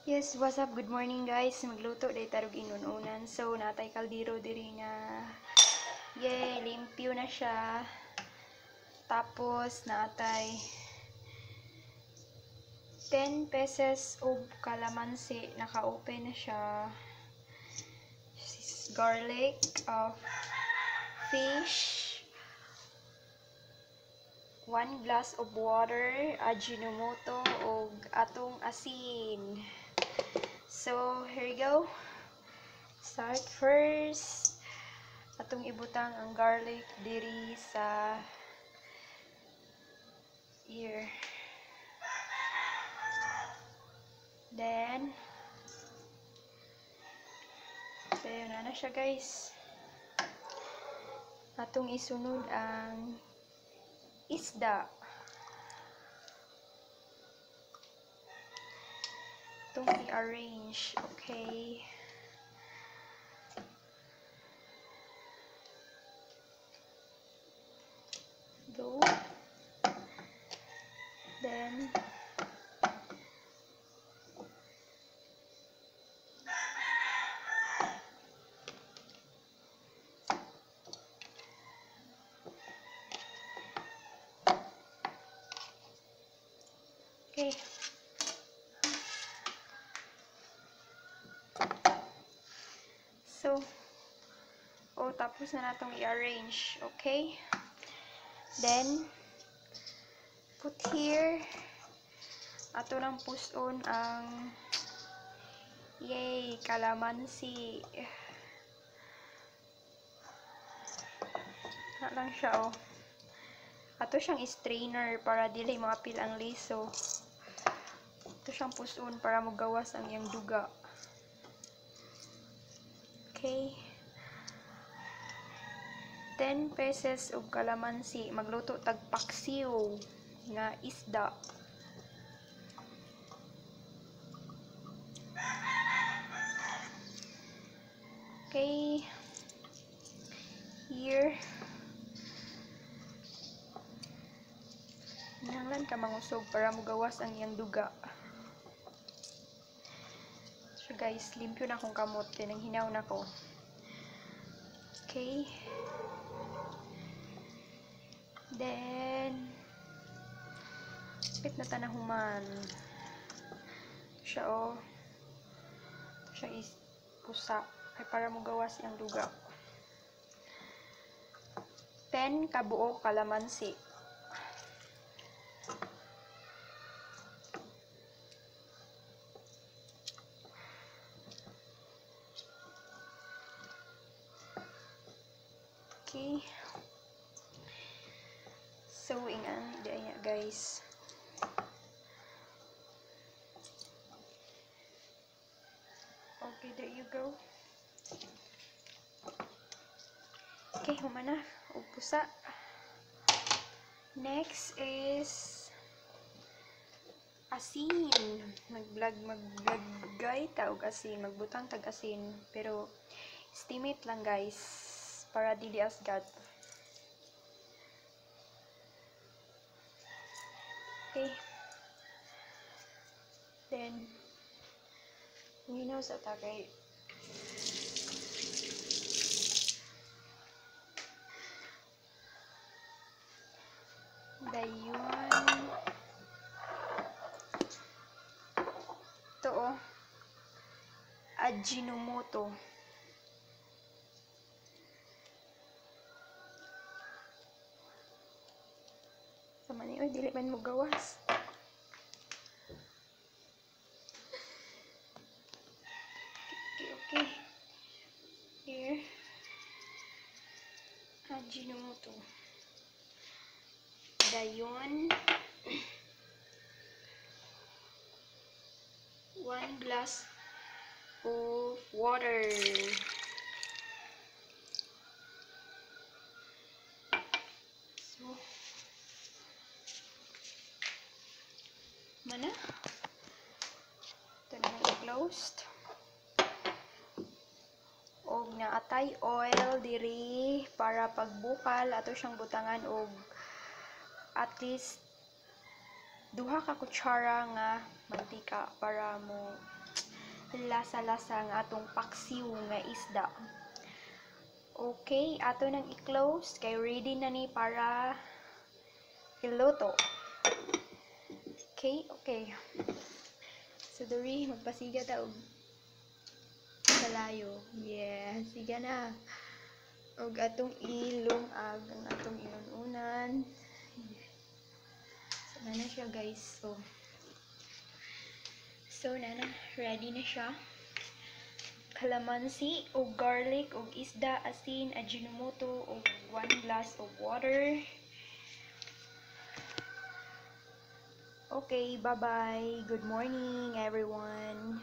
Yes, what's up? Good morning guys. Magluto day tarog inununan. So, natay kaldero diri nga. Yay, limpyo na siya. Tapos, natay 10 pesos of kalamansi. Naka-open na siya. Garlic, fish, 1 glass of water, ajinomoto, og atong asin. So, here you go. Start first. Atong ibutang ang garlic diri sa ear. Then, so yun na siya guys. Atong isunod ang isda. Itong i-arrange. Okay. Go. Then, okay. So, tapos na natong i-arrange. Okay? Then, put here. Ato nang puson ang yay, kalamansi. Na lang siya, oh. Ato siyang strainer para dili maapil ang liso. Ato siyang puson para magawas ang iyang duga. Okay. 10 pesos og kalamansi. Magluto tag paksiw nga isda. Okay. Here. Hinanglan ka mangusog para mugawas ang iyang duga. So guys, limpyo na akong kamot. Kaya nang hinaw na ko. Okay. Then, pit na tanahuman. Siya, oh. Siya is pusa. Ay para mugawas ang duga. 10 kabuo kalamansi. Okay. So, ingan niya guys. Okay, there you go. Okay, humana. Upusa. Next is asin. Maglagay taog asin. Magbutang tag asin. Pero, estimate lang guys. Para dili asgad. Okay. Then, sa tagay. Dayon. Ito, oh. Ajinomoto. Sama niyo, dili man mo gawas. Okay. Here. Ajinomoto. Dayon. 1 glass of water. So, mana? Ito na closed. Og naatay oil diri para pagbukal ato siyang butangan og at least 2 ka kutsara nga mantika para mo lasa-lasa nga atong paksiw nga isda. Okay, ato nang i-close kay ready na ni para iluto. Okay. So diri magpasiga ta og kalayo. Yeah, siga na. Og atong ilungag ang atong inununan. So na siya guys. So na ready na siya. Kalamansi o garlic o isda, asin, ajinomoto o 1 glass of water. Okay, bye-bye. Good morning, everyone.